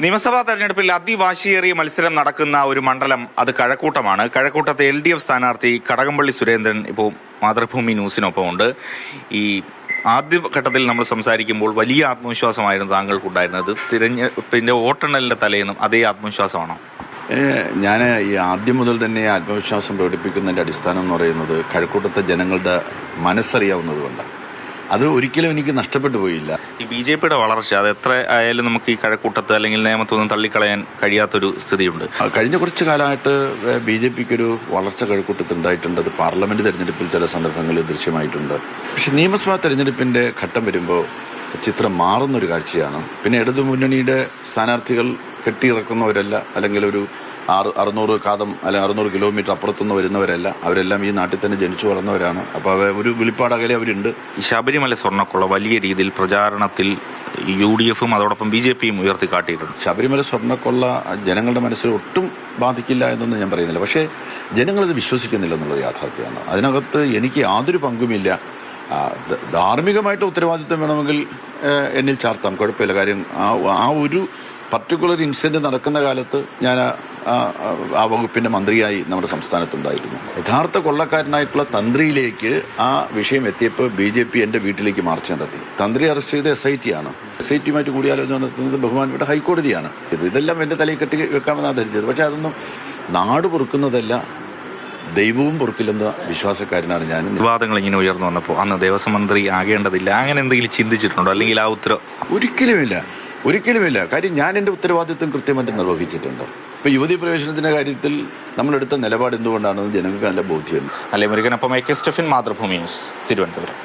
നിയമസഭാ തെരഞ്ഞെടുപ്പിൽ അതിവാശിയേറിയ മത്സരം നടക്കുന്ന ഒരു മണ്ഡലം അത് കഴക്കൂട്ടമാണ്. കഴക്കൂട്ടത്തെ LDF സ്ഥാനാർത്ഥി കടകംപള്ളി സുരേന്ദ്രൻ ഇപ്പോൾ മാതൃഭൂമി ന്യൂസിനൊപ്പം ഉണ്ട്. ഈ ആദ്യഘട്ടത്തിൽ നമ്മൾ സംസാരിക്കുമ്പോൾ വലിയ ആത്മവിശ്വാസമായിരുന്നു താങ്കൾക്കുണ്ടായിരുന്നത്. തിരഞ്ഞെടുപ്പിന്റെ വോട്ടെണ്ണലിന്റെ തലേന്നും അതേ ആത്മവിശ്വാസമാണോ? ഞാൻ ഈ ആദ്യം മുതൽ തന്നെ ആത്മവിശ്വാസം പ്രകടിപ്പിക്കുന്നതിൻ്റെ അടിസ്ഥാനം എന്ന് പറയുന്നത് കഴക്കൂട്ടത്തെ ജനങ്ങളുടെ മനസ്സറിയാവുന്നത് കൊണ്ടാണ്. അത് ഒരിക്കലും എനിക്ക് നഷ്ടപ്പെട്ടു പോയില്ല. ഈ BJPയുടെ വളർച്ച അത് എത്ര ആയാലും നമുക്ക് ഈ കഴക്കൂട്ടത്ത് അല്ലെങ്കിൽ നേമത്തൊന്നും തള്ളിക്കളയാൻ കഴിയാത്തൊരു സ്ഥിതിയുണ്ട്. കഴിഞ്ഞ കുറച്ച് കാലമായിട്ട് BJPക്കൊരു വളർച്ച കഴക്കൂട്ടത്ത് ഉണ്ടായിട്ടുണ്ട്. അത് പാർലമെന്റ് തെരഞ്ഞെടുപ്പിൽ ചില സന്ദർഭങ്ങളിൽ ദൃശ്യമായിട്ടുണ്ട്. പക്ഷെ നിയമസഭാ തെരഞ്ഞെടുപ്പിന്റെ ഘട്ടം വരുമ്പോൾ ചിത്രം മാറുന്നൊരു കാഴ്ചയാണ്. പിന്നെ ഇടതു മുന്നണിയുടെ സ്ഥാനാർത്ഥികൾ കെട്ടിയിറക്കുന്നവരല്ല, അല്ലെങ്കിൽ ഒരു 600 കാതം അല്ലെങ്കിൽ 600 കിലോമീറ്റർ അപ്പുറത്തുനിന്ന് വരുന്നവരല്ല. അവരെല്ലാം ഈ നാട്ടിൽ തന്നെ ജനിച്ചു വളർന്നവരാണ്. അപ്പോൾ ഒരു വിളിപ്പാടകലെ അവരുണ്ട്. ഈ ശബരിമല സ്വർണ്ണക്കൊള്ള വലിയ രീതിയിൽ പ്രചാരണത്തിൽ UDFും അതോടൊപ്പം BJPയും ഉയർത്തിക്കാട്ടിയിട്ടുണ്ട്. ശബരിമല സ്വർണ്ണക്കൊള്ള ജനങ്ങളുടെ മനസ്സിൽ ഒട്ടും ബാധിക്കില്ല എന്നൊന്നും ഞാൻ പറയുന്നില്ല. പക്ഷേ ജനങ്ങളത് വിശ്വസിക്കുന്നില്ല എന്നുള്ളത് യാഥാർത്ഥ്യമാണ്. അതിനകത്ത് എനിക്ക് യാതൊരു പങ്കുമില്ല. ധാർമ്മികമായിട്ട് ഉത്തരവാദിത്വം വേണമെങ്കിൽ എന്നിൽ ചാർത്താം, കുഴപ്പമില്ല. കാര്യം ആ ഒരു പർട്ടിക്കുലർ ഇൻസിഡന്റ് നടക്കുന്ന കാലത്ത് ഞാൻ ആ വകുപ്പിന്റെ മന്ത്രിയായി നമ്മുടെ സംസ്ഥാനത്തുണ്ടായിരുന്നു. യഥാർത്ഥ കൊള്ളക്കാരനായിട്ടുള്ള തന്ത്രിയിലേക്ക് ആ വിഷയം എത്തിയപ്പോൾ BJP എൻ്റെ വീട്ടിലേക്ക് മാർച്ച് നടത്തി. തന്ത്രി അറസ്റ്റ് ചെയ്ത SIT ആണ്. SITയുമായിട്ട് കൂടിയാലോചന നടത്തുന്നത് ബഹുമാനപ്പെട്ട ഹൈക്കോടതിയാണ്. ഇതെല്ലാം എൻ്റെ തലയിൽ കെട്ടി വെക്കാമെന്നാണ് ധരിച്ചത്. പക്ഷെ അതൊന്നും നാട് പൊറുക്കുന്നതല്ല, ദൈവവും പൊറുക്കില്ലെന്ന വിശ്വാസക്കാരനാണ് ഞാൻ. വിവാദങ്ങൾ ഇങ്ങനെ ഉയർന്നു വന്നപ്പോൾ അന്ന് ദേവസ്വം മന്ത്രി ആകേണ്ടതില്ല, അങ്ങനെ എന്തെങ്കിലും ചിന്തിച്ചിട്ടുണ്ടോ? അല്ലെങ്കിൽ ആ ഒരിക്കലുമില്ല. കാര്യം ഞാൻ എൻ്റെ ഉത്തരവാദിത്വം കൃത്യമായിട്ട് നിർവഹിച്ചിട്ടുണ്ട്. ഇപ്പോൾ യുവതീ പ്രവേശനത്തിൻ്റെ കാര്യത്തിൽ നമ്മളെടുത്ത നിലപാട് എന്തുകൊണ്ടാണെന്ന് ജനങ്ങൾക്ക് നല്ല ബോധ്യമുണ്ട്. അല്ലെ മുരുകനൊപ്പം AK സ്റ്റെഫിൻ, മാതൃഭൂമി ന്യൂസ്, തിരുവനന്തപുരം.